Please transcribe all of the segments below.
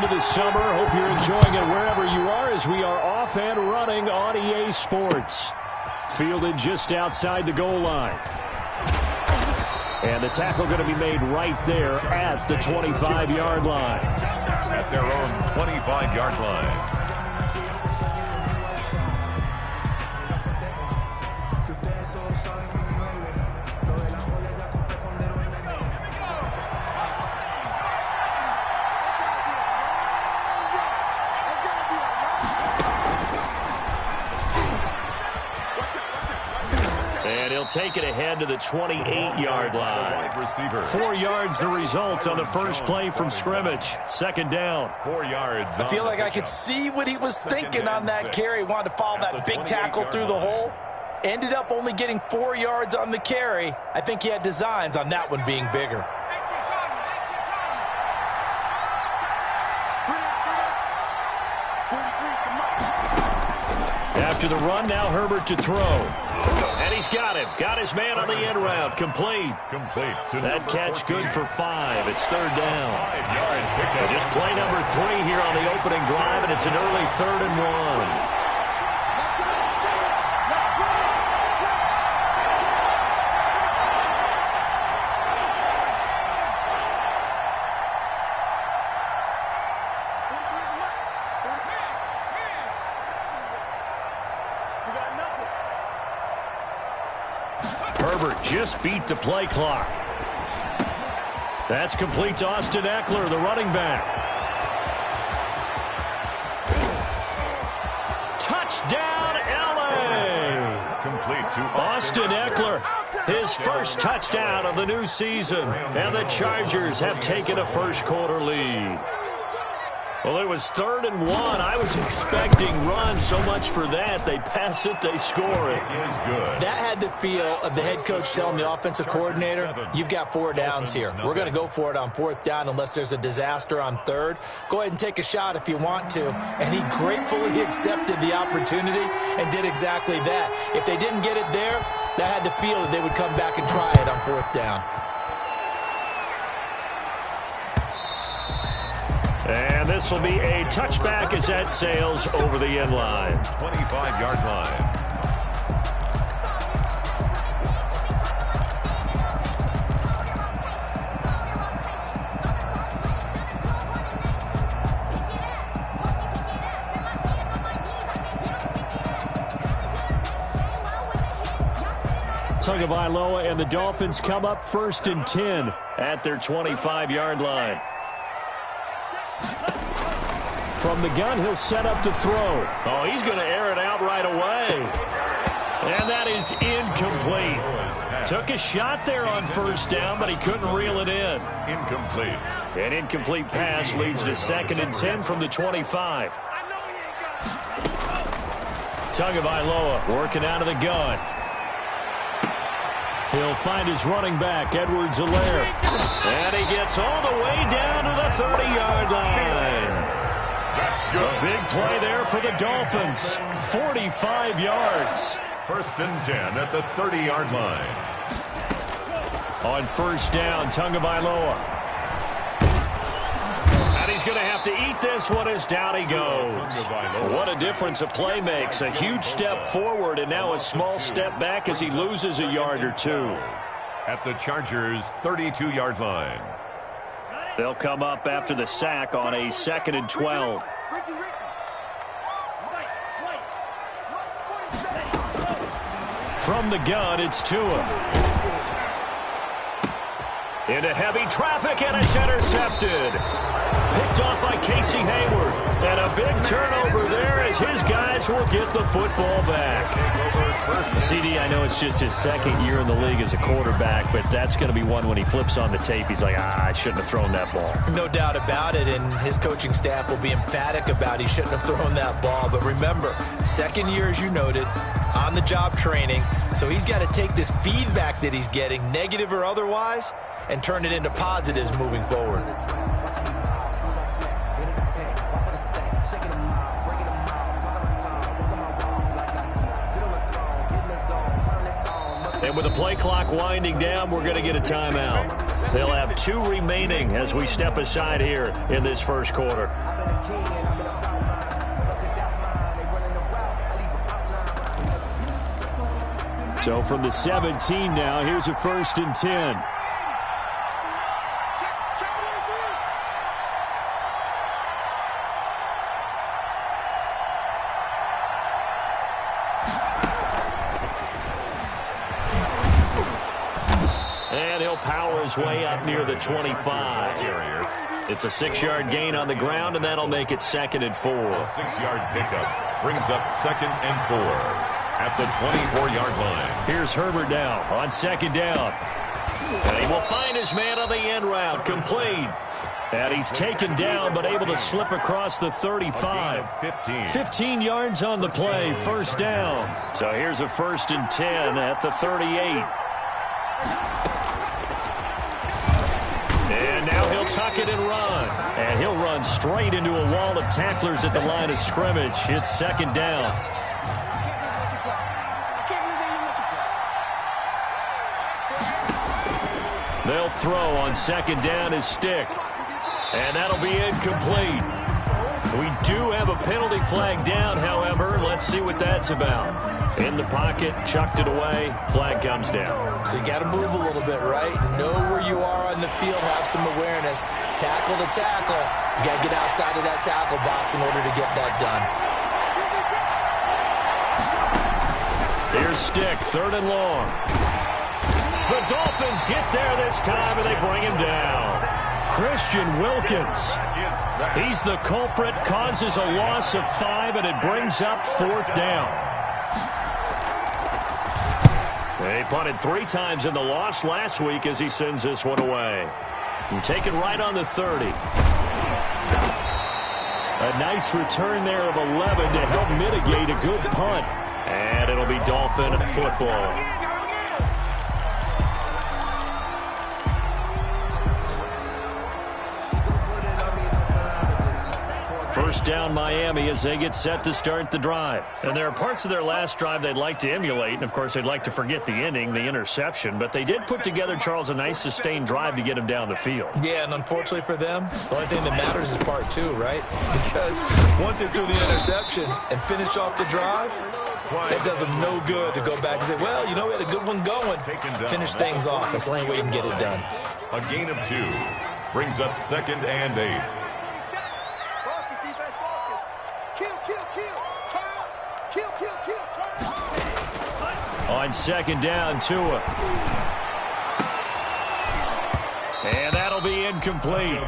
into the summer. Hope you're enjoying it wherever you are as we are off and running on EA Sports. Fielded just outside the goal line. And the tackle going to be made right there at the 25-yard line. At their own 25-yard line. And he'll take it ahead to the 28-yard line. 4 yards the result on the first play from scrimmage. Second down. 4 yards. I feel like I could see what he was thinking on that carry. Wanted to follow that big tackle through the hole. Ended up only getting 4 yards on the carry. I think he had designs on that one being bigger. After the run, now Herbert to throw. And he's got him. Got his man on the end route. Complete. That catch good for 5. It's third down. Just play number 3 here on the opening drive, and it's an early 3rd and 1. Herbert just beat the play clock. That's complete to Austin Eckler, the running back. Touchdown, L.A. Complete to Austin Eckler, his first touchdown of the new season. And the Chargers have taken a first-quarter lead. Well, it was 3rd and 1. I was expecting run, so much for that. They pass it, they score it. That had the feel of the head coach telling the offensive coordinator, you've got 4 downs here. We're going to go for it on 4th down unless there's a disaster on 3rd. Go ahead and take a shot if you want to. And he gratefully accepted the opportunity and did exactly that. If they didn't get it there, that had the feel that they would come back and try it on 4th down. And this will be a touchback as that sails over the end line. 25-yard line. Tagovailoa and the Dolphins come up 1st and 10 at their 25-yard line. From the gun, he'll set up to throw. Oh, he's going to air it out right away. And that is incomplete. Took a shot there on 1st down, but he couldn't reel it in. Incomplete. An incomplete pass leads to 2nd and 10 from the 25. Tagovailoa working out of the gun. He'll find his running back, Edwards-Helaire. And he gets all the way down to the 30-yard line. A big play there for the Dolphins. 45 yards. 1st and 10 at the 30-yard line. On 1st down, Tagovailoa. And he's going to have to eat this one as down he goes. What a difference a play makes. A huge step forward and now a small step back as he loses a yard or 2. At the Chargers' 32-yard line. They'll come up after the sack on a 2nd and 12. From the gun, it's Tua. Into heavy traffic, and it's intercepted. Picked off by Casey Hayward. And a big turnover there as his guys will get the football back. CD, I know it's just his 2nd year in the league as a quarterback, but that's going to be one when he flips on the tape. He's like, I shouldn't have thrown that ball. No doubt about it, and his coaching staff will be emphatic about he shouldn't have thrown that ball. But remember, 2nd year, as you noted, on-the-job training. So he's got to take this feedback that he's getting, negative or otherwise, and turn it into positives moving forward. And with the play clock winding down, we're going to get a timeout. They'll have 2 remaining as we step aside here in this first quarter. So from the 17 now, here's a 1st and 10. And he'll power his way up near the 25. It's a 6-yard gain on the ground, and that'll make it 2nd and 4. A 6-yard pickup brings up 2nd and 4. At the 24-yard line. Here's Herbert now on 2nd down. And he will find his man on the end route. Complete. And he's taken down but able to slip across the 35. 15 yards on the play. 1st down. So here's a 1st and 10 at the 38. And now he'll tuck it and run. And he'll run straight into a wall of tacklers at the line of scrimmage. It's 2nd down. They'll throw on 2nd down his stick. And that'll be incomplete. We do have a penalty flag down, however. Let's see what that's about. In the pocket, chucked it away, flag comes down. So you got to move a little bit, right? Know where you are on the field, have some awareness. Tackle to tackle. You got to get outside of that tackle box in order to get that done. Here's Stick, 3rd and long. The Dolphins get there this time, and they bring him down. Christian Wilkins. He's the culprit, causes a loss of 5, and it brings up 4th down. They punted 3 times in the loss last week as he sends this one away. And taken right on the 30. A nice return there of 11 to help mitigate a good punt. And it'll be Dolphin football. First down Miami as they get set to start the drive. And there are parts of their last drive they'd like to emulate. And, of course, they'd like to forget the ending, the interception. But they did put together, Charles, a nice sustained drive to get him down the field. Yeah, and unfortunately for them, the only thing that matters is part 2, right? Because once they threw the interception and finished off the drive, it does them no good to go back and say, well, you know, we had a good one going. Finish things off. That's the only way you can get it done. A gain of 2 brings up 2nd and 8. On 2nd down, Tua. And that'll be incomplete.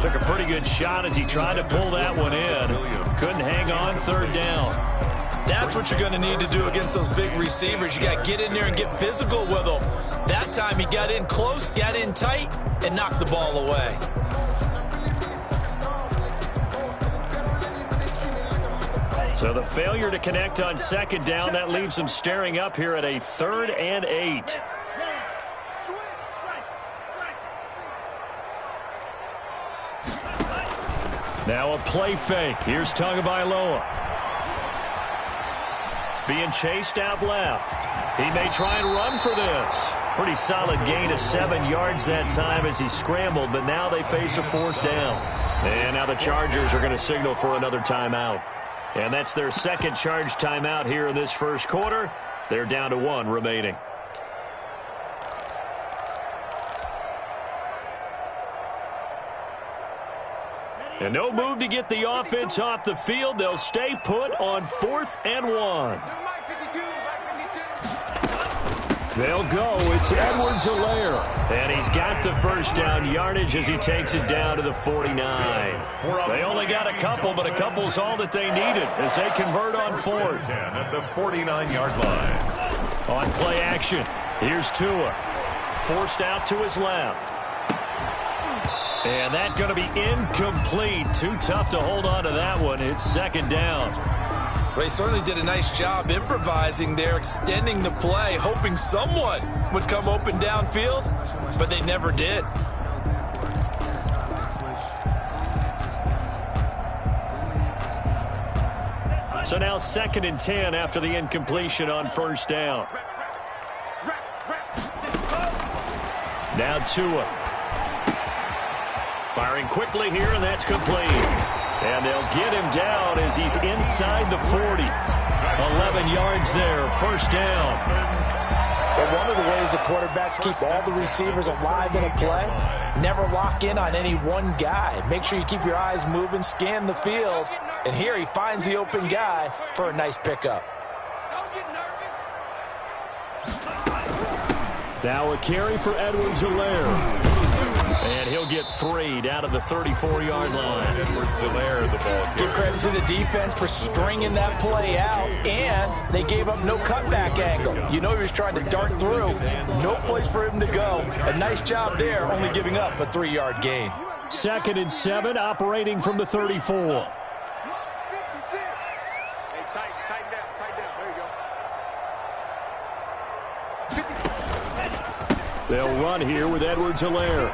Took a pretty good shot as he tried to pull that one in. Couldn't hang on 3rd down. That's what you're going to need to do against those big receivers. You got to get in there and get physical with them. That time he got in close, got in tight, and knocked the ball away. So the failure to connect on 2nd down, that leaves them staring up here at a 3rd and 8. Now a play fake. Here's Tagovailoa. Being chased out left. He may try and run for this. Pretty solid gain of 7 yards that time as he scrambled, but now they face a 4th down. And now the Chargers are going to signal for another timeout. And that's their 2nd charge timeout here in this first quarter. They're down to 1 remaining. And no move to get the offense off the field. They'll stay put on 4th and 1. They'll go. It's Edwards-Helaire. And he's got the first down yardage as he takes it down to the 49. They only got a couple, but a couple's all that they needed as they convert on 4th. At the 49-yard line. On play action, here's Tua. Forced out to his left. And that's going to be incomplete. Too tough to hold on to that one. It's 2nd down. Well, he certainly did a nice job improvising there, extending the play, hoping someone would come open downfield, but they never did. So now 2nd and 10 after the incompletion on 1st down. Now Tua. Firing quickly here, and that's complete. And they'll get him down as he's inside the 40. 11 yards there, first down. Well, one of the ways the quarterbacks keep all the receivers alive in a play, never lock in on any one guy. Make sure you keep your eyes moving, scan the field, and here he finds the open guy for a nice pickup. Now a carry for Edwards-Helaire. And he'll get 3 down to the 34-yard line. Edwards-Helaire, the ball carrier. Give credit to the defense for stringing that play out, and they gave up no cutback angle. You know he was trying to dart through. No place for him to go. A nice job there, only giving up a 3-yard gain. 2nd and 7, operating from the 34. They'll run here with Edwards-Helaire.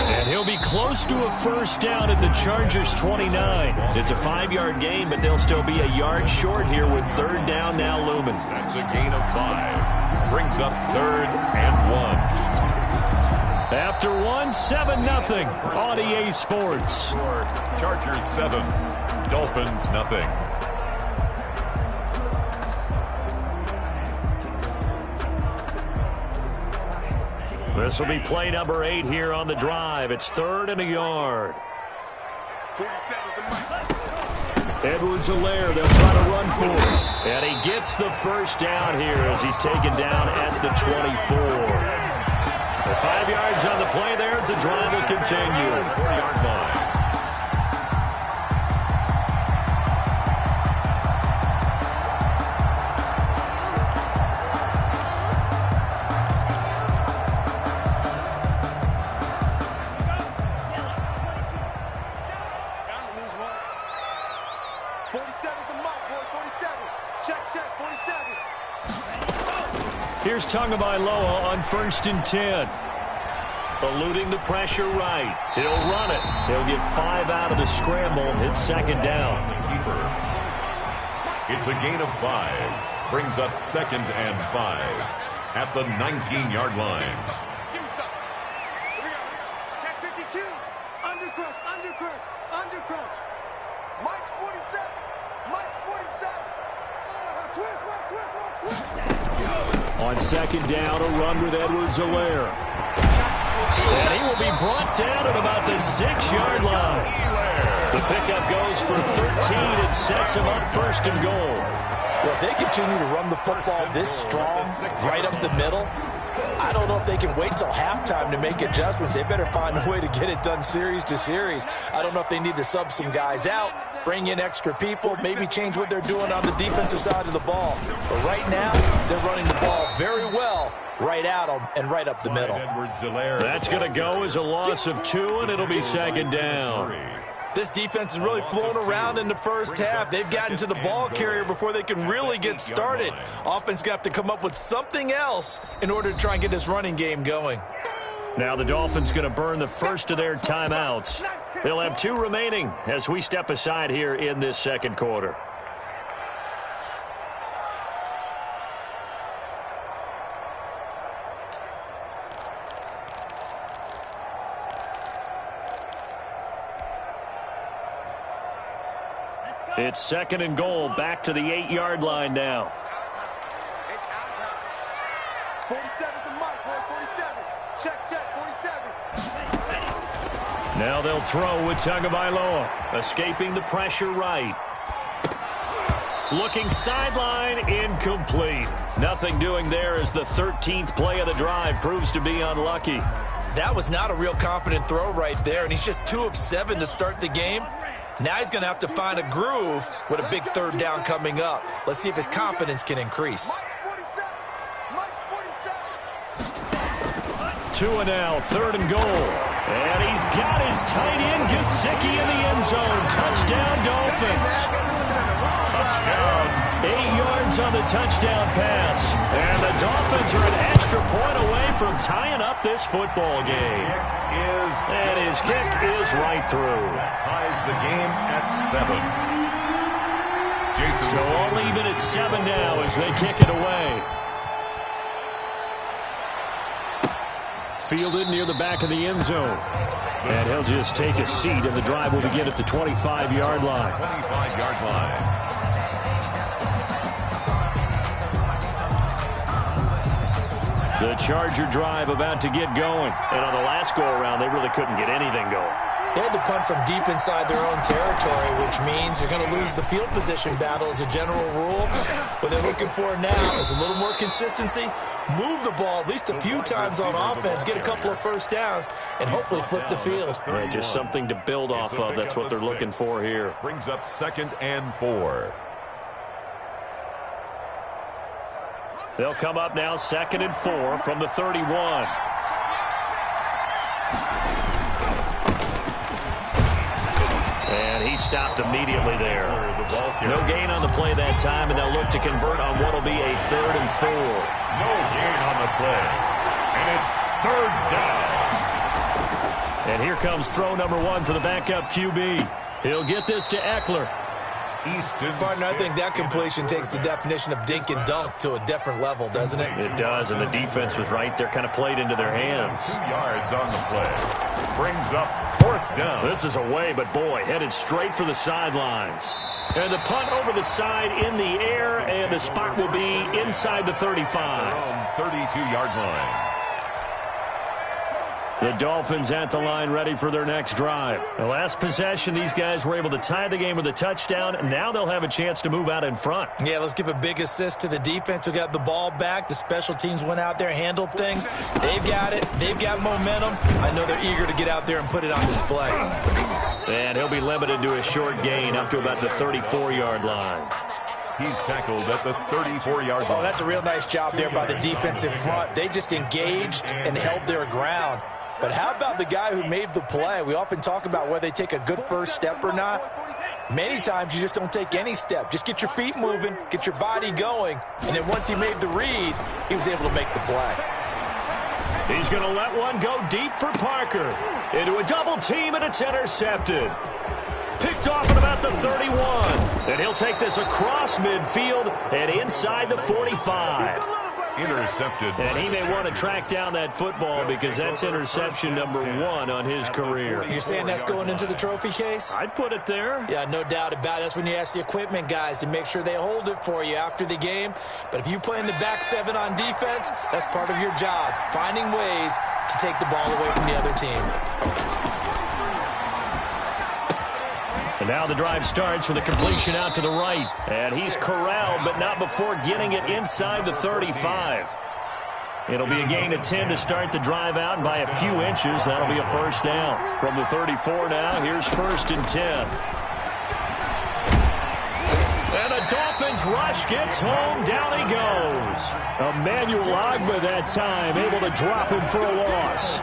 And he'll be close to a first down at the Chargers' 29. It's a 5-yard gain, but they'll still be a yard short here with 3rd down now looming. That's a gain of 5. Brings up 3rd and 1. After 1, 7-0 on EA Sports. Chargers 7, Dolphins nothing. This will be play number 8 here on the drive. It's 3rd and a yard. Edwards-Helaire, they'll try to run for it. And he gets the first down here as he's taken down at the 24. 5 yards on the play there as the drive will continue. 4-yard line. Here's Tagovailoa on 1st and 10. Eluding the pressure right. He'll run it. He'll get 5 out of the scramble. It's 2nd down. It's a gain of 5. Brings up 2nd and 5 at the 19-yard line. Give me something. Here we go. Check 52. Undercrunch, undercrunch, undercrunch. Mike's 47. Mike's 47. Swiss. On 2nd down, a run with Edwards-Helaire. And he will be brought down at about the 6-yard line. The pickup goes for 13 and sets him up 1st and goal. Well, if they continue to run the football this strong, right up the middle, I don't know if they can wait till halftime to make adjustments. They better find a way to get it done series to series. I don't know if they need to sub some guys out, bring in extra people, maybe change what they're doing on the defensive side of the ball. But right now, they're running the ball very well right at them and right up the middle. That's going to go as a loss of 2, and it'll be 2nd down. This defense is really flown around in the first half. They've gotten to the ball carrier before they can really get started. Offense going to have to come up with something else in order to try and get this running game going. Now the Dolphins going to burn the first of their timeouts. They'll have 2 remaining as we step aside here in this 2nd quarter. It's 2nd and goal, back to the 8-yard line now. It's our time. 47 to Mike, 47. Check, 47. Now they'll throw with Tagovailoa, escaping the pressure right. Looking sideline, incomplete. Nothing doing there as the 13th play of the drive proves to be unlucky. That was not a real confident throw right there, and he's just 2 of 7 to start the game. Now he's going to have to find a groove with a big 3rd down coming up. Let's see if his confidence can increase. Mike's 47. 2 and now, 3rd and goal. And he's got his tight end, Gesicki, in the end zone. Touchdown, Dolphins. Touchdown. 8 yards on the touchdown pass. And the Dolphins are an extra point away from tying up this football game. And his kick is right through. Ties the game at 7. So all even at 7 now as they kick it away. fielded near the back of the end zone. And he'll just take a seat, and the drive will begin at the 25-yard line. 25-yard line. The Charger drive about to get going. And on the last go-around, they really couldn't get anything going. They had to punt from deep inside their own territory, which means you're going to lose the field position battle as a general rule. What they're looking for now is a little more consistency, move the ball at least a few times on offense, get a couple of first downs, and hopefully flip the field. Yeah, just something to build off of. That's what they're looking for here. Brings up 2nd and 4. They'll come up now 2nd and 4 from the 31. And he stopped immediately there. No gain on the play that time, and they'll look to convert on what will be a 3rd and 4. No gain on the play. And it's 3rd down. And here comes throw number 1 for the backup QB. He'll get this to Eckler. Partner, I think that completion takes the definition of dink and dunk to a different level, doesn't it? It does, and the defense was right there, kind of played into their hands. 2 yards on the play. Brings up 4th down. This is away, but boy, headed straight for the sidelines. And the punt over the side in the air, and the spot will be inside the 35. 32-yard line. The Dolphins at the line, ready for their next drive. The last possession, these guys were able to tie the game with a touchdown. Now they'll have a chance to move out in front. Yeah, let's give a big assist to the defense who got the ball back. The special teams went out there, handled things. They've got it. They've got momentum. I know they're eager to get out there and put it on display. And he'll be limited to a short gain up to about the 34-yard line. He's tackled at the 34-yard line. Oh, that's a real nice job there by the defensive front. They just engaged and held their ground. But how about the guy who made the play? We often talk about whether they take a good first step or not. Many times you just don't take any step. Just get your feet moving, get your body going, and then once he made the read, he was able to make the play. He's going to let one go deep for Parker. Into a double team, and it's intercepted. Picked off at about the 31. And he'll take this across midfield and inside the 45. Intercepted. And he may want to track down that football because that's interception number 1 on his career. You're saying that's going into the trophy case? I'd put it there. Yeah, no doubt about it. That's when you ask the equipment guys to make sure they hold it for you after the game. But if you play in the back 7 on defense, that's part of your job, finding ways to take the ball away from the other team. And now the drive starts with a completion out to the right. And he's corralled, but not before getting it inside the 35. It'll be a gain of 10 to start the drive out, and by a few inches, that'll be a first down. From the 34 now, here's 1st and 10. And the Dolphins rush gets home. Down he goes. Emmanuel Ogbah that time, able to drop him for a loss.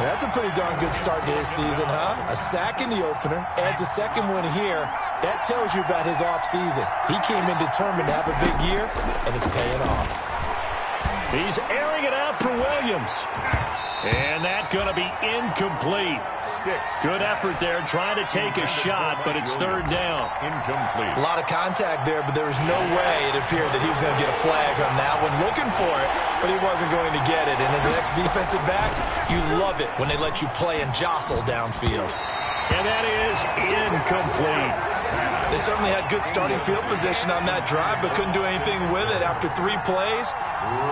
That's a pretty darn good start to his season, huh? A sack in the opener, adds a second one here. That tells you about his offseason. He came in determined to have a big year, and it's paying off. He's airing it out for Williams. And that's going to be incomplete. Good effort there, trying to take a shot, but it's 3rd down. Incomplete. A lot of contact there, but there was no way it appeared that he was going to get a flag on that one. Looking for it, but he wasn't going to get it. And as an ex-defensive back, you love it when they let you play and jostle downfield. And that is incomplete. They certainly had good starting field position on that drive, but couldn't do anything with it after 3 plays.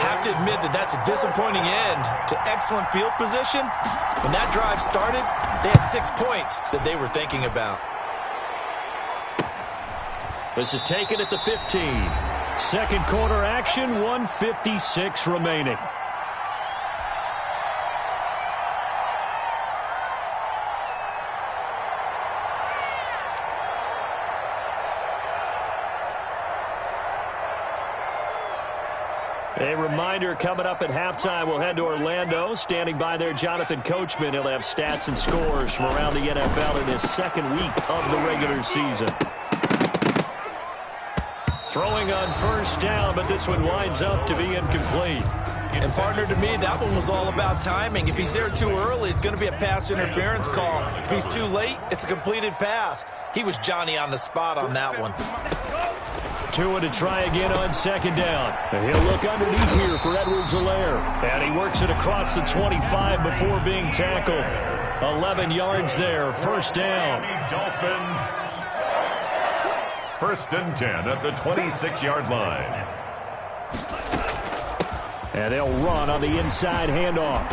Have to admit that that's a disappointing end to excellent field position. When that drive started, they had 6 points that they were thinking about. This is taken at the 15. Second quarter action, 1:56 remaining. A reminder, coming up at halftime, we'll head to Orlando. Standing by there, Jonathan Coachman. He'll have stats and scores from around the NFL in his 2nd week of the regular season. Throwing on 1st down, but this one winds up to be incomplete. And partner, to me, that one was all about timing. If he's there too early, it's going to be a pass interference call. If he's too late, it's a completed pass. He was Johnny on the spot on that one. Tua to try again on second down. And he'll look underneath here for Edwards-Helaire. And he works it across the 25 before being tackled. 11 yards there, first down. Dolphin. First and 10 at the 26-yard line. And they'll run on the inside handoff.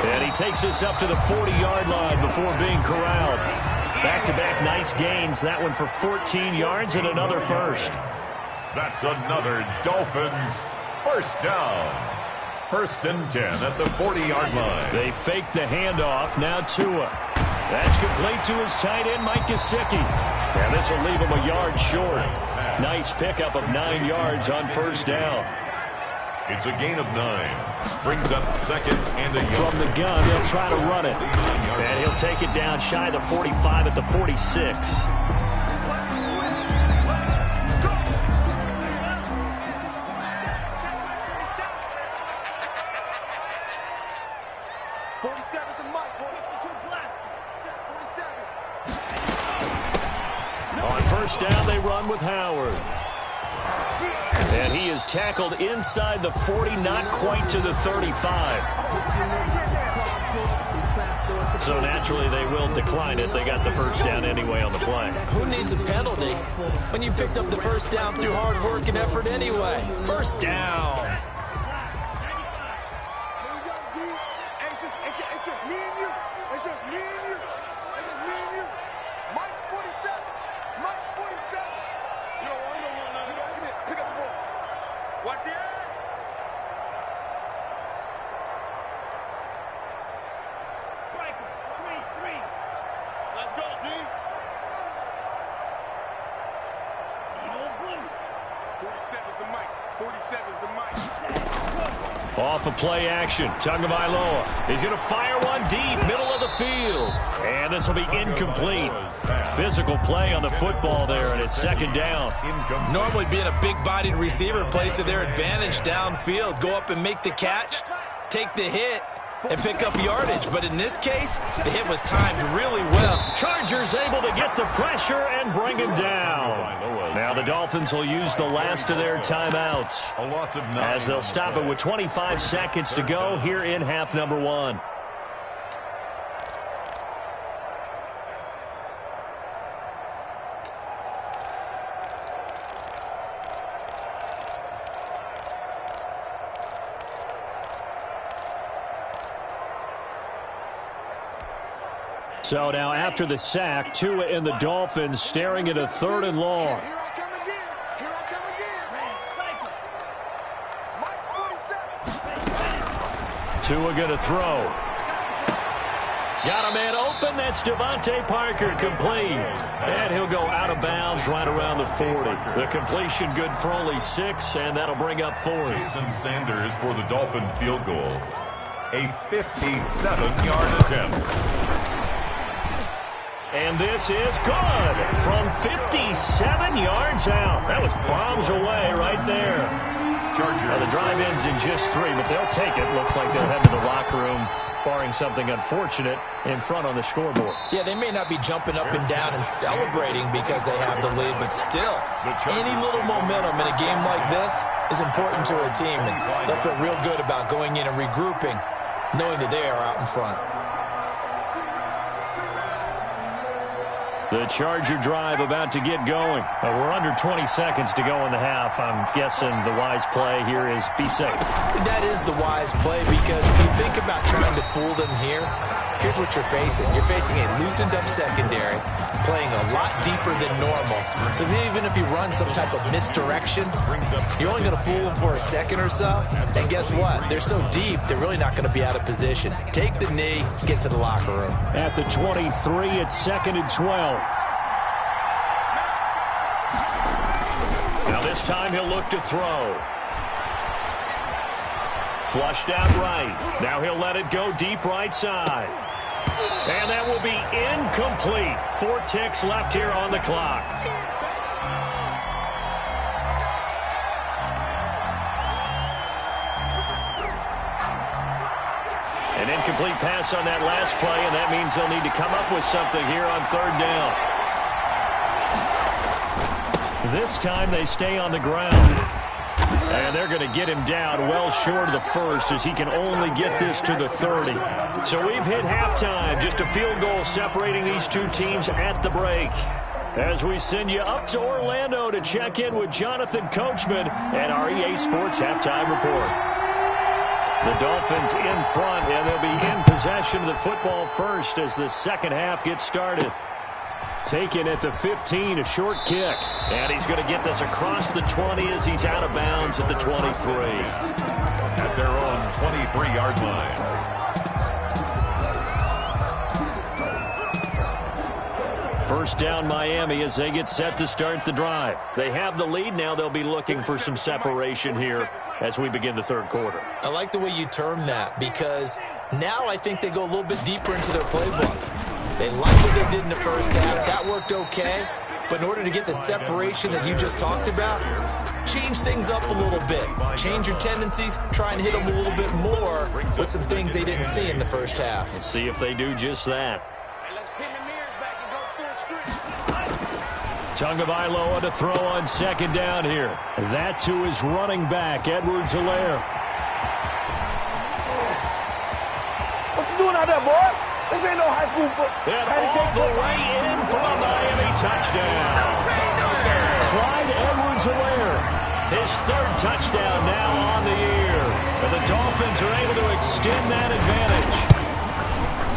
And he takes us up to the 40-yard line before being corralled. Back-to-back nice gains. That one for 14 yards and another first. That's another Dolphins first down. First and 10 at the 40-yard line. They fake the handoff. Now Tua. That's complete to his tight end, Mike Gesicki. And this will leave him a yard short. Nice pickup of 9 yards on first down. It's a gain of 9. Brings up second and a yard. From the gun, he'll try to run it. And he'll take it down shy of the 45 at the 46. On first down, they run with Howard. And he is tackled inside the 40, not quite to the 35. So naturally, they will decline it. They got the first down anyway on the play. Who needs a penalty when you picked up the first down through hard work and effort anyway? First down. It's just me and you. It's just me and you. It's just me and you. Mike's 47. Mike's 47. You don't want nothing. Come here. Pick up the ball. Watch the eye. Striker. 3-3. Let's go, D. Eagle blue. 47's the mic. 47's the mic. Off of play action. Tagovailoa. He's going to fire one deep, middle of the field. And this will be incomplete. Physical play on the football there, and it's second down. Normally being a big-bodied receiver plays to their advantage downfield. Go up and make the catch, take the hit, and pick up yardage. But in this case, the hit was timed really well. Chargers able to get the pressure and bring him down. Now the Dolphins will use the last of their timeouts A loss of 9. as they'll stop it with 25 seconds to go here in half number 1. So now after the sack, Tua and the Dolphins staring at a 3rd and long. Here I come again. Here I come again. Mike's 47. Tua going to throw. Got a man open. That's Devontae Parker, complete. And he'll go out of bounds right around the 40. The completion good for only 6, and that'll bring up 4th. Jason Sanders for the Dolphin field goal. A 57-yard attempt. And this is good from 57 yards out. That was bombs away right there. Now the drive ends in just 3, but they'll take it. Looks like they'll head to the locker room, barring something unfortunate, in front on the scoreboard. Yeah, they may not be jumping up and down and celebrating because they have the lead, but still, any little momentum in a game like this is important to a team, and they'll feel real good about going in and regrouping, knowing that they are out in front. The Charger drive about to get going. We're under 20 seconds to go in the half. I'm guessing the wise play here is be safe. That is the wise play, because if you think about trying to fool them here, here's what you're facing. You're facing a loosened-up secondary, playing a lot deeper than normal. So even if you run some type of misdirection, you're only going to fool them for a second or so. And guess what? They're so deep, they're really not going to be out of position. Take the knee, get to the locker room. At the 23, it's 2nd and 12. Now this time he'll look to throw. Flushed out right. Now he'll let it go deep right side. And that will be incomplete. 4 ticks left here on the clock. An incomplete pass on that last play, and that means they'll need to come up with something here on 3rd down. This time they stay on the ground. And they're going to get him down well short of the first as he can only get this to the 30. So we've hit halftime. Just a field goal separating these two teams at the break. As we send you up to Orlando to check in with Jonathan Coachman and our EA Sports Halftime Report. The Dolphins in front, and they'll be in possession of the football first as the second half gets started. Taken at the 15, a short kick. And he's going to get this across the 20 as he's out of bounds at the 23. At their own 23-yard line. First down Miami as they get set to start the drive. They have the lead. Now they'll be looking for some separation here as we begin the third quarter. I like the way you term that because now I think they go a little bit deeper into their playbook. They like what they did in the first half. That worked okay. But in order to get the separation that you just talked about, change things up a little bit. Change your tendencies. Try and hit them a little bit more with some things they didn't see in the first half. Let's see if they do just that. Tagovailoa to throw on second down here. That to his running back, Edwards-Helaire. What you doing out there, boy? This ain't no high school football. And all the way in for a Miami touchdown. Clyde Edwards-Helaire, his third touchdown now on the year. And the Dolphins are able to extend that advantage.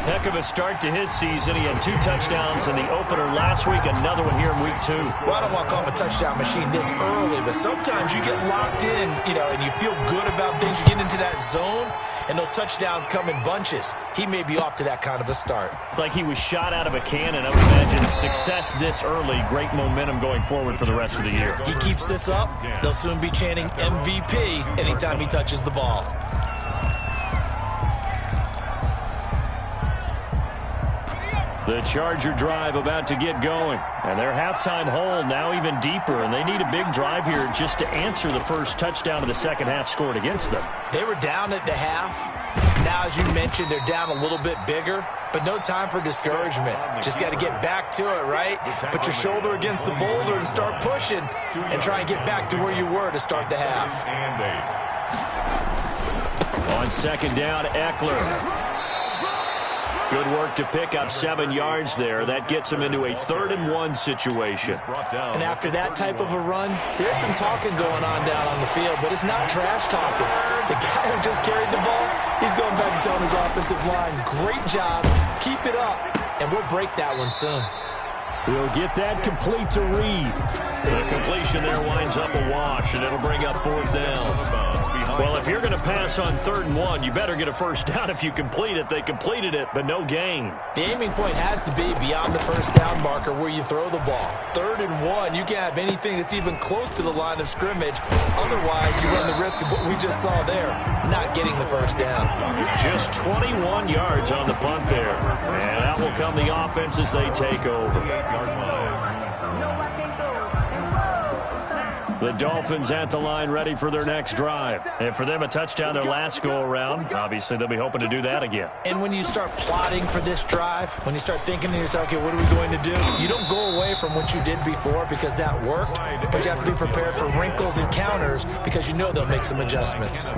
Heck of a start to his season. He had 2 touchdowns in the opener last week, another one here in week 2. Well, I don't want to call him a touchdown machine this early, but sometimes you get locked in, and you feel good about things. You get into that zone, and those touchdowns come in bunches. He may be off to that kind of a start. It's like he was shot out of a cannon. I would imagine success this early, great momentum going forward for the rest of the year. He keeps this up, they'll soon be chanting MVP anytime he touches the ball. The Charger drive about to get going. And their halftime hole now even deeper. And they need a big drive here just to answer the first touchdown of the second half scored against them. They were down at the half. Now, as you mentioned, they're down a little bit bigger. But no time for discouragement. Just got to get back to it, right? Put your shoulder against the boulder and start pushing. And try and get back to where you were to start the half. On second down, Eckler. Good work to pick up 7 yards there. That gets him into a 3rd-and-1 situation. And after that type of a run, there's some talking going on down on the field, but it's not trash talking. The guy who just carried the ball, he's going back and telling his offensive line, great job, keep it up, and we'll break that one soon. He'll get that complete to Reed. The completion there winds up a wash, and it'll bring up 4th down. Well, if you're going to pass on 3rd and 1, you better get a first down if you complete it. They completed it, but no gain. The aiming point has to be beyond the first down marker where you throw the ball. 3rd and 1, you can't have anything that's even close to the line of scrimmage. Otherwise, you run the risk of what we just saw there, not getting the first down. Just 21 yards on the punt there. And that will come the offense as they take over. The Dolphins at the line ready for their next drive. And for them, a touchdown their last go-around. Obviously, they'll be hoping to do that again. And when you start plotting for this drive, when you start thinking to yourself, okay, what are we going to do? You don't go away from what you did before because that worked, but you have to be prepared for wrinkles and counters because you know they'll make some adjustments.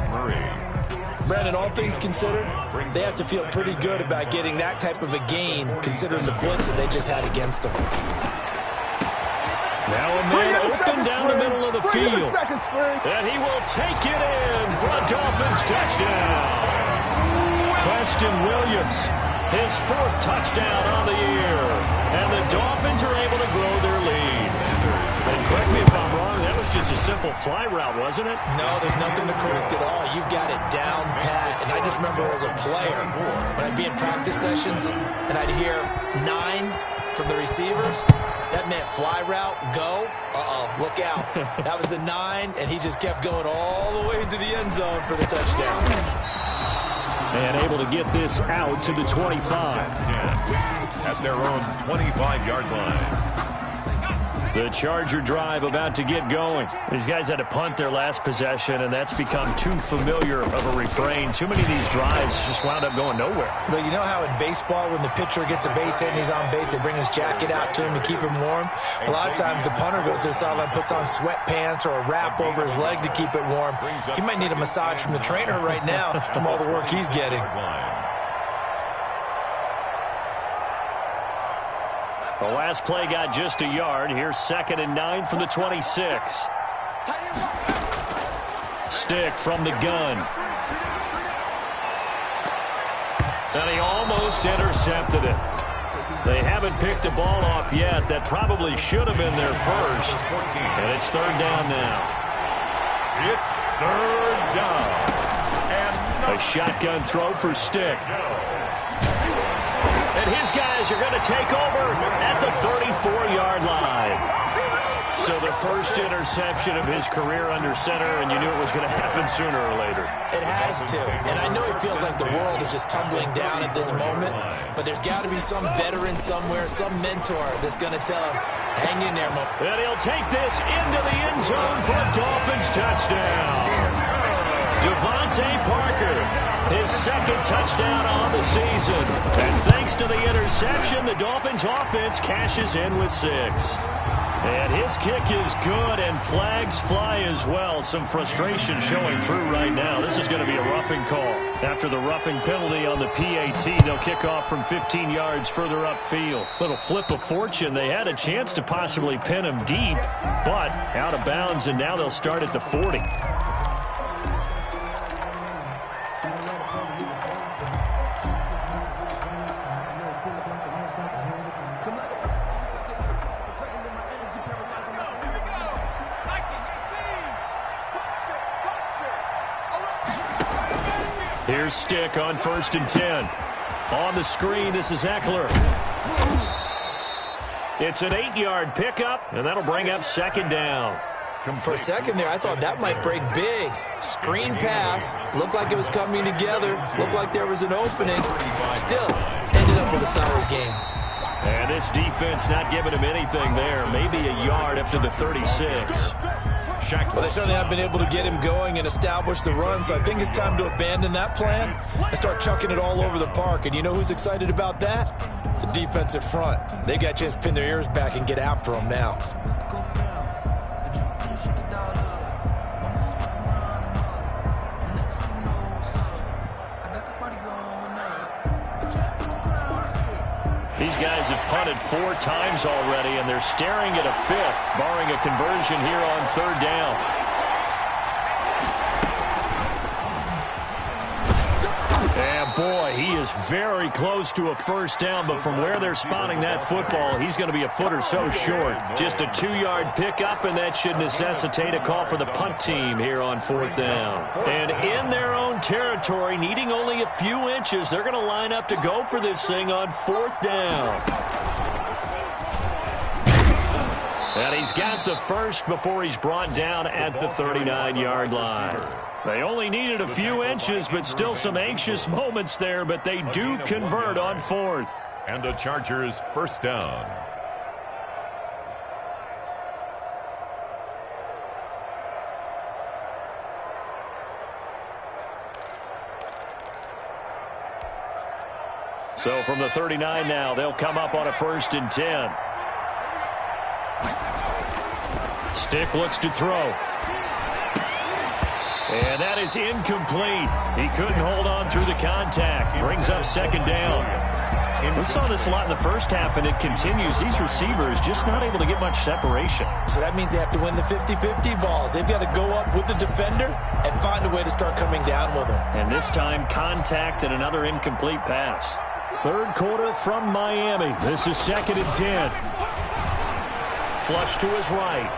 Brandon, all things considered, they have to feel pretty good about getting that type of a gain considering the blitz that they just had against them. Now a man open down the middle of the field. And he will take it in for a Dolphins touchdown. Preston Williams, his 4th touchdown on the year. And the Dolphins are able to grow their lead. And correct me if I'm wrong, that was just a simple fly route, wasn't it? No, there's nothing to correct at all. You've got it down pat. And I just remember as a player, when I'd be in practice sessions and I'd hear 9 from the receivers, that meant fly route, go. Look out. That was the 9, and he just kept going all the way into the end zone for the touchdown. And able to get this out to the 25. At their own 25-yard line. The Charger drive about to get going. These guys had to punt their last possession, and that's become too familiar of a refrain. Too many of these drives just wound up going nowhere. But you know how in baseball, when the pitcher gets a base hit and he's on base, they bring his jacket out to him to keep him warm? A lot of times the punter goes to the sideline, puts on sweatpants or a wrap over his leg to keep it warm. He might need a massage from the trainer right now from all the work he's getting. The last play got just a yard. Here's 2nd and 9 from the 26. Stick from the gun. And he almost intercepted it. They haven't picked a ball off yet. That probably should have been their first. And it's 3rd down now. It's 3rd down. And a shotgun throw for Stick. And his guys are going to take over at the 34-yard line. So the first interception of his career under center, and you knew it was going to happen sooner or later. It has to. And I know it feels like the world is just tumbling down at this moment, but there's got to be some veteran somewhere, some mentor that's going to tell him, hang in there, Mo. And he'll take this into the end zone for a Dolphins touchdown. Devontae Parker, his 2nd touchdown on the season. And thanks to the interception, the Dolphins offense cashes in with 6. And his kick is good, and flags fly as well. Some frustration showing through right now. This is going to be a roughing call. After the roughing penalty on the PAT, they'll kick off from 15 yards further upfield. Little flip of fortune. They had a chance to possibly pin him deep, but out of bounds, and now they'll start at the 40. Here's Stick on 1st and 10. On the screen, this is Eckler. It's an 8-yard pickup, and that'll bring up 2nd down. For a second there, I thought that might break big. Screen pass. Looked like it was coming together. Looked like there was an opening. Still, ended up with a solid game. And this defense not giving him anything there. Maybe a yard up to the 36. Well, they certainly have been able to get him going and establish the run, so I think it's time to abandon that plan and start chucking it all over the park. And you know who's excited about that? The defensive front. They got a chance to pin their ears back and get after him now. These guys have punted 4 times already, and they're staring at a 5th, barring a conversion here on 3rd down. And boy, he is very close to a 1st down, but from where they're spotting that football, he's going to be a foot or so short. Just a 2-yard pickup, and that should necessitate a call for the punt team here on 4th down. And in their own territory, needing only a few inches, they're going to line up to go for this thing on 4th down. And he's got the first before he's brought down at the 39-yard line. They only needed a few inches, but still some anxious moments there, but they do convert on 4th. And the Chargers 1st down. So from the 39 now, they'll come up on a 1st and 10. Stick looks to throw. And that is incomplete. He couldn't hold on through the contact. Brings up 2nd down. We saw this a lot in the first half, and it continues. These receivers just not able to get much separation. So that means they have to win the 50-50 balls. They've got to go up with the defender and find a way to start coming down with them. And this time, contact and another incomplete pass. 3rd quarter from Miami. This is 2nd and 10. Flush to his right.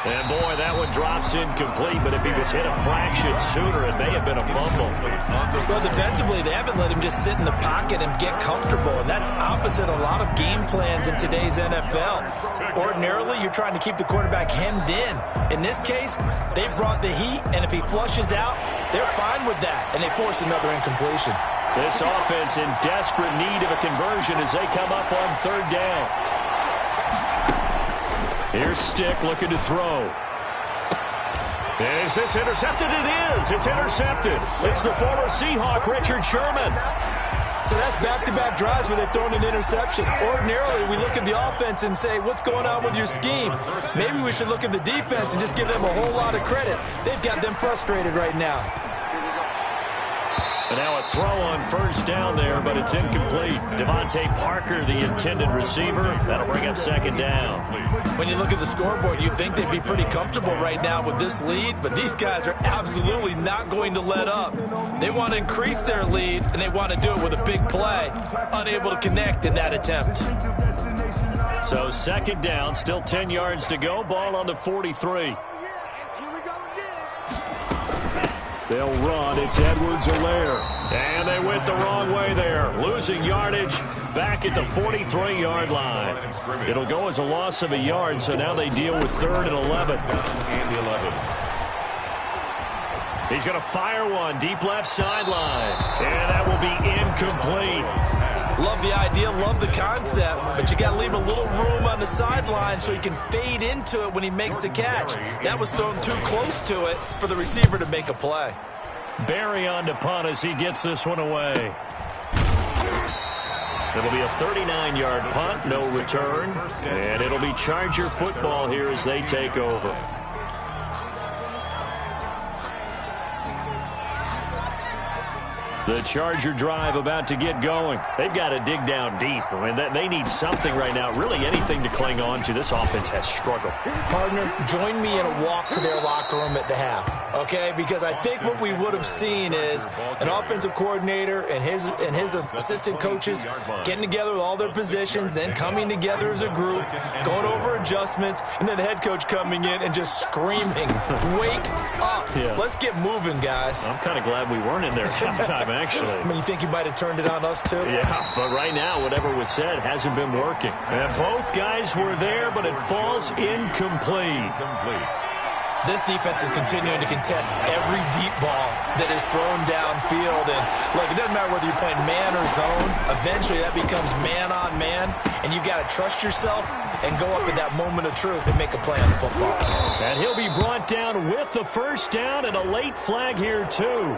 And, boy, that one drops incomplete, but if he was hit a fraction sooner, it may have been a fumble. Well, defensively, they haven't let him just sit in the pocket and get comfortable, and that's opposite a lot of game plans in today's NFL. Ordinarily, you're trying to keep the quarterback hemmed in. In this case, they brought the heat, and if he flushes out, they're fine with that, and they force another incompletion. This offense in desperate need of a conversion as they come up on 3rd down. Here's Stick looking to throw. Is this intercepted? It is. It's intercepted. It's the former Seahawk, Richard Sherman. So that's back-to-back drives where they've thrown an interception. Ordinarily, we look at the offense and say, what's going on with your scheme? Maybe we should look at the defense and just give them a whole lot of credit. They've got them frustrated right now. And now a throw on first down there, but it's incomplete. Devontae Parker, the intended receiver. That'll bring up second down. When you look at the scoreboard, you'd think they'd be pretty comfortable right now with this lead, but these guys are absolutely not going to let up. They want to increase their lead, and they want to do it with a big play. Unable to connect in that attempt. So second down, still 10 yards to go. Ball on the 43. They'll run. It's Edwards-Helaire. And they went the wrong way there. Losing yardage back at the 43-yard line. It'll go as a loss of a yard, so now they deal with 3rd and 11. He's going to fire one deep left sideline. And that will be incomplete. Love the idea, love the concept, but you got to leave a little room on the sideline so he can fade into it when he makes the catch. That was thrown too close to it for the receiver to make a play. Barry on to punt as he gets this one away. It'll be a 39-yard punt, no return, and it'll be Charger football here as they take over. The Charger drive about to get going. They've got to dig down deep. I mean, they need something right now, really anything to cling on to. This offense has struggled. Partner, join me in a walk to their locker room at the half, okay? Because I think what we would have seen is an offensive coordinator and his assistant coaches getting together with all their positions, then coming together as a group, going over adjustments, and then the head coach coming in and just screaming, wake up. Yeah. Let's get moving, guys. I'm kind of glad we weren't in there at halftime, actually. I mean, you think you might have turned it on us, too? Yeah, but right now, whatever was said hasn't been working. And both guys were there, but it falls incomplete. This defense is continuing to contest every deep ball that is thrown downfield. And, look, it doesn't matter whether you're playing man or zone. Eventually, that becomes man-on-man, and you've got to trust yourself and go up in that moment of truth and make a play on the football. And he'll be brought down with the first down and a late flag here, too.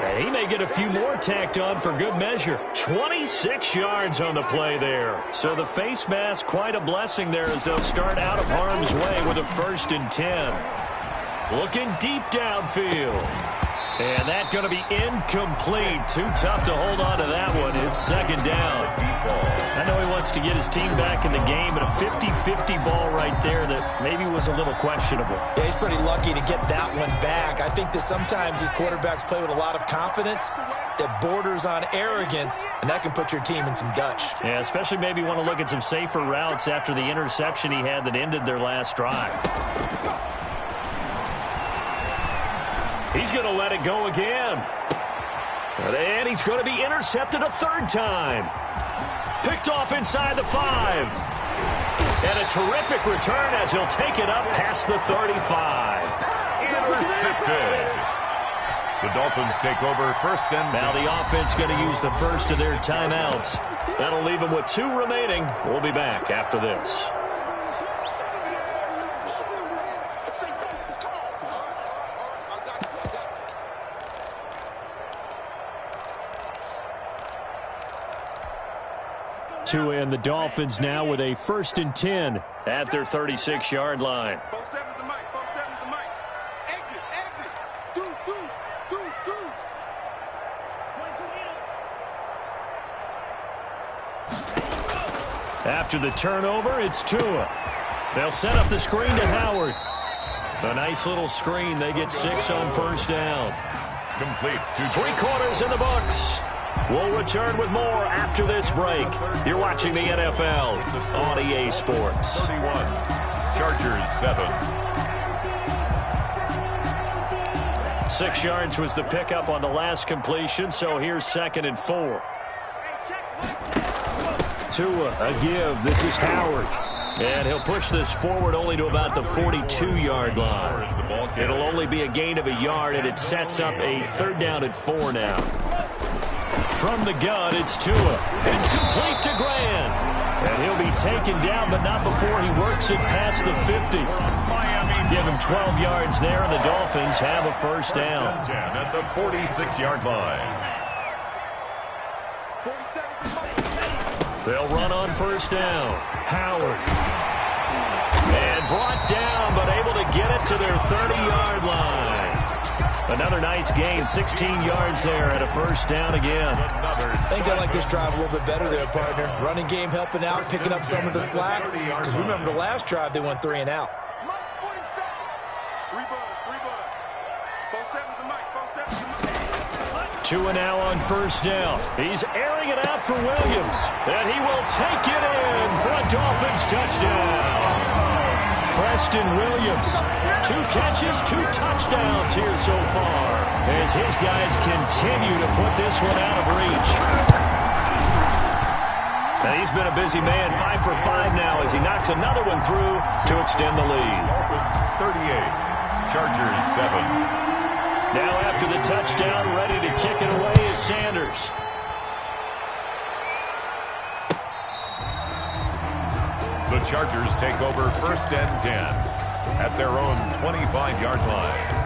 And he may get a few more tacked on for good measure. 26 yards on the play there. So the face mask, quite a blessing there as they'll start out of harm's way with a 1st and 10. Looking deep downfield. And that's going to be incomplete. Too tough to hold on to that one. It's second down. I know he wants to get his team back in the game, but a 50-50 ball right there that maybe was a little questionable. Yeah, he's pretty lucky to get that one back. I think that sometimes these quarterbacks play with a lot of confidence that borders on arrogance, and that can put your team in some Dutch. Yeah, especially maybe want to look at some safer routes after the interception he had that ended their last drive. He's going to let it go again. And he's going to be intercepted a 3rd time. Picked off inside the 5. And a terrific return as he'll take it up past the 35. Intercepted. The Dolphins take over 1st and 10. Now the offense going to use the first of their timeouts. That'll leave them with 2 remaining. We'll be back after this. And the Dolphins now with a 1st and 10 at their 36-yard line. After the turnover, it's Tua. They'll set up the screen to Howard. A nice little screen. They get 6 on 1st down. Complete. 3 quarters in the books. We'll return with more after this break. You're watching the NFL on EA Sports. 31. Chargers 7. 6 yards was the pickup on the last completion, so here's 2nd and 4. Tua, a give. This is Howard. And he'll push this forward only to about the 42-yard line. It'll only be a gain of a yard, and it sets up a 3rd down and 4 now. From the gun, it's Tua. It's complete to Grant. And he'll be taken down, but not before he works it past the 50. Give him 12 yards there, and the Dolphins have a first down. 10 at the 46-yard line. They'll run on first down. Howard. And brought down, but able to get it to their 30-yard line. Another nice gain, 16 yards there at a first down again. I think I like this drive a little bit better there, partner. Running game helping out, picking up some of the slack. Because remember the last drive, they went 3 and out. Two and now on first down. He's airing it out for Williams. And he will take it in for a Dolphins touchdown. Preston Williams, 2 catches, 2 touchdowns here so far, as his guys continue to put this one out of reach. And he's been a busy man, 5 for 5 now as he knocks another one through to extend the lead. Dolphins 38, Chargers 7. Now after the touchdown, ready to kick it away is Sanders. The Chargers take over first and 10 at their own 25-yard line.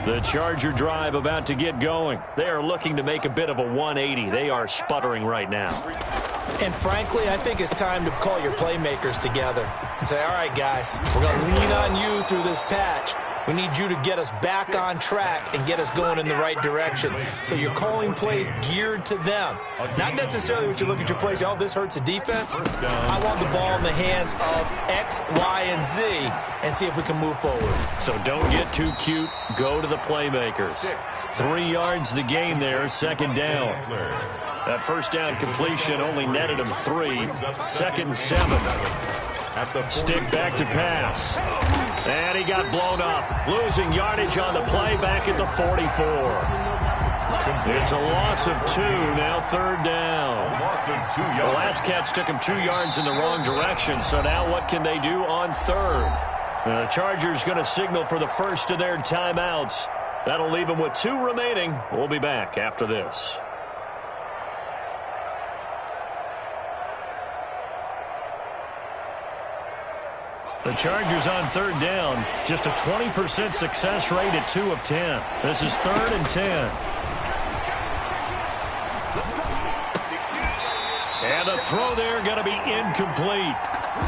The Charger drive about to get going. They are looking to make a bit of a 180. They are sputtering right now. And frankly, I think it's time to call your playmakers together and say, all right, guys, we're going to lean on you through this patch. We need you to get us back on track and get us going in the right direction. So you're calling plays geared to them. Not necessarily what you look at your plays, oh, this hurts the defense. I want the ball in the hands of X, Y, and Z and see if we can move forward. So don't get too cute. Go to the playmakers. 3 yards the gain there, second down. That first down completion only netted him 3. Second and 7. Stick back to pass. And he got blown up. Losing yardage on the play back at the 44. It's a loss of 2, now third down. The last catch took him 2 yards in the wrong direction, so now what can they do on third? The Chargers going to signal for the first of their timeouts. That'll leave them with 2 remaining. We'll be back after this. The Chargers on third down, just a 20% success rate at 2 of 10. This is 3rd and 10. And the throw there going to be incomplete.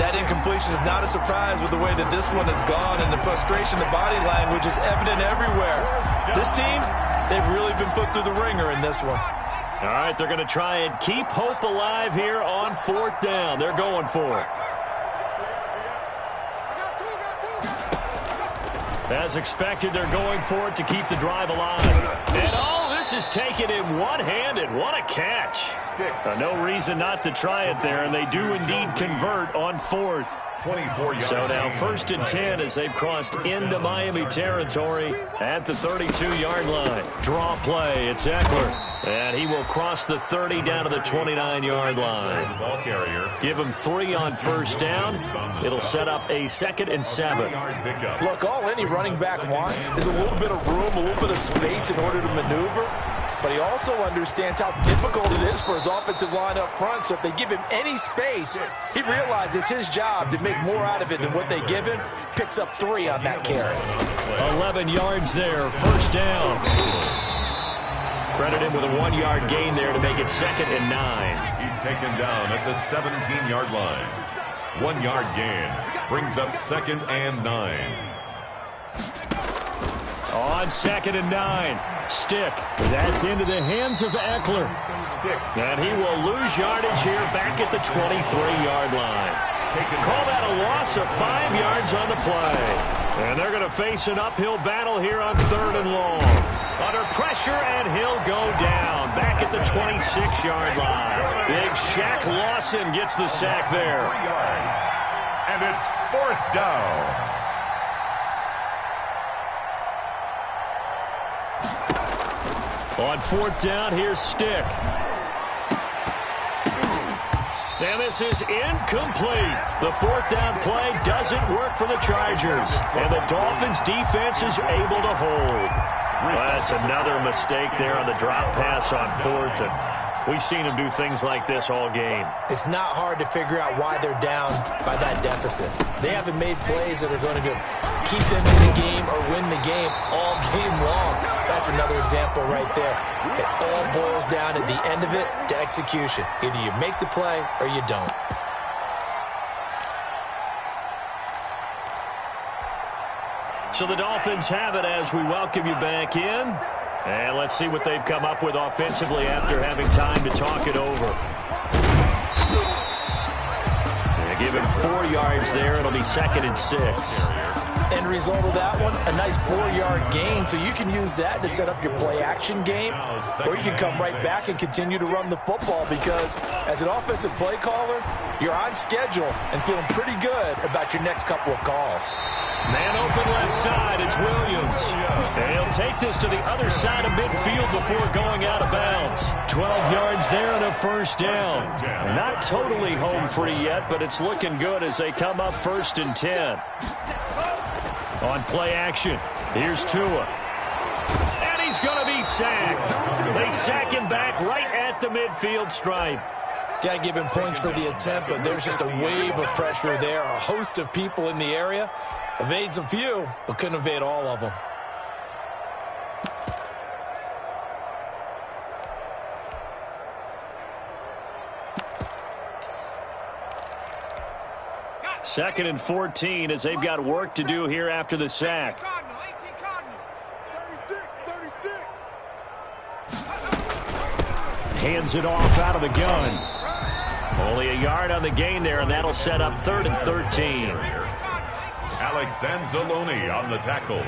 That incompletion is not a surprise with the way that this one has gone, and the frustration, the body language is evident everywhere. This team, they've really been put through the ringer in this one. All right, they're going to try and keep hope alive here on 4th down. They're going for it. As expected, they're going for it to keep the drive alive. And oh, this is taken in one-handed. What a catch. No reason not to try it there, and they do indeed convert on 4th. So now 1st and 10 as they've crossed into Miami territory at the 32-yard line. Draw play, it's Eckler. And he will cross the 30 down to the 29-yard line. Give him 3 on first down. It'll set up a 2nd and 7. Look, all any running back wants is a little bit of room, a little bit of space in order to maneuver. But he also understands how difficult it is for his offensive line up front. So if they give him any space, he realizes his job to make more out of it than what they give him. Picks up 3 on that carry. 11 yards there, first down. Credit him with a 1-yard gain there to make it 2nd and 9. He's taken down at the 17-yard line. 1-yard gain brings up 2nd and 9. On 2nd and 9, Stick. That's into the hands of Eckler. And he will lose yardage here back at the 23-yard line. Call that a loss of 5 yards on the play. And they're going to face an uphill battle here on 3rd and long. Under pressure, and he'll go down back at the 26-yard line. Big Shaq Lawson gets the sack there. 3 yards. And it's 4th down. On 4th down, here's Stick. And this is incomplete. The fourth down play doesn't work for the Chargers. And the Dolphins' defense is able to hold. Well, that's another mistake there on the drop pass on fourth. And we've seen them do things like this all game. It's not hard to figure out why they're down by that deficit. They haven't made plays that are going to keep them in the game or win the game all game long. That's another example right there. It all boils down at the end of it to execution. Either you make the play or you don't. So the Dolphins have it as we welcome you back in. And let's see what they've come up with offensively after having time to talk it over. They're given 4 yards there. It'll be 2nd and 6. End result of that one, a nice 4-yard gain. So you can use that to set up your play-action game, or you can come right back and continue to run the football because as an offensive play caller, you're on schedule and feeling pretty good about your next couple of calls. Man open left side, it's Williams. And he'll take this to the other side of midfield before going out of bounds. 12 yards there and a first down. Not totally home free yet, but it's looking good as they come up 1st and 10. On play action, here's Tua. And he's going to be sacked. They sack him back right at the midfield stripe. Got to give him points for the attempt, but there's just a wave of pressure there. A host of people in the area. Evades a few, but couldn't evade all of them. Second and 14 as they've got work to do here after the sack. 36. Hands it off out of the gun. Only a yard on the gain there, and that'll set up 3rd and 13. sTiKkzZz's on the tackle.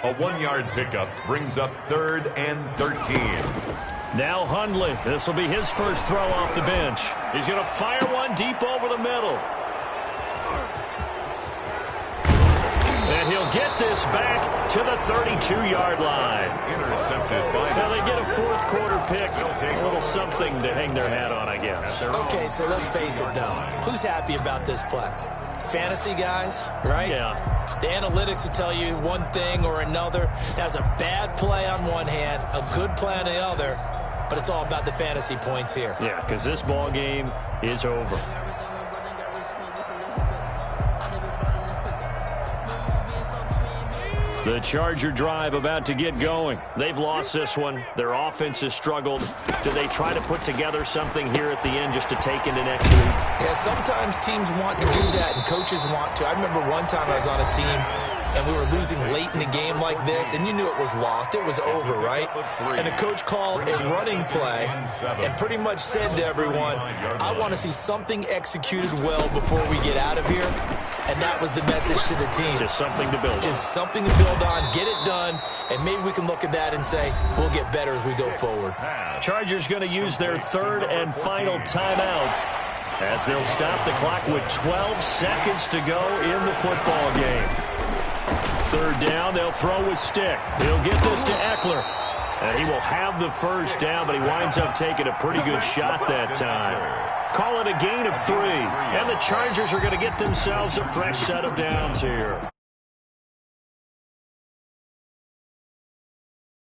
A 1-yard pickup brings up 3rd and 13. Now Hundley. This will be his first throw off the bench. He's going to fire one deep over the middle. And he'll get this back to the 32-yard line. Intercepted by... Now they get a 4th quarter pick. A little something to hang their hat on, I guess. Okay, so let's face it, though. Who's happy about this play? Fantasy guys, right? Yeah. The analytics will tell you one thing or another. That's a bad play on one hand, a good play on the other, but it's all about the fantasy points here. Yeah, because this ball game is over. The Charger drive about to get going. They've lost this one. Their offense has struggled. Do they try to put together something here at the end just to take into next week? Yeah, sometimes teams want to do that and coaches want to. I remember one time I was on a team and we were losing late in a game like this, and you knew it was lost. It was over, right? And the coach called a running play and pretty much said to everyone, I want to see something executed well before we get out of here. And that was the message to the team. Just something to build on. Just something to build on, get it done, and maybe we can look at that and say, we'll get better as we go forward. Chargers going to use their 3rd and final timeout as they'll stop the clock with 12 seconds to go in the football game. 3rd down, they'll throw with stick. He'll get this to Eckler. And he will have the first down, but he winds up taking a pretty good shot that time. Call it a gain of 3. And the Chargers are going to get themselves a fresh set of downs here.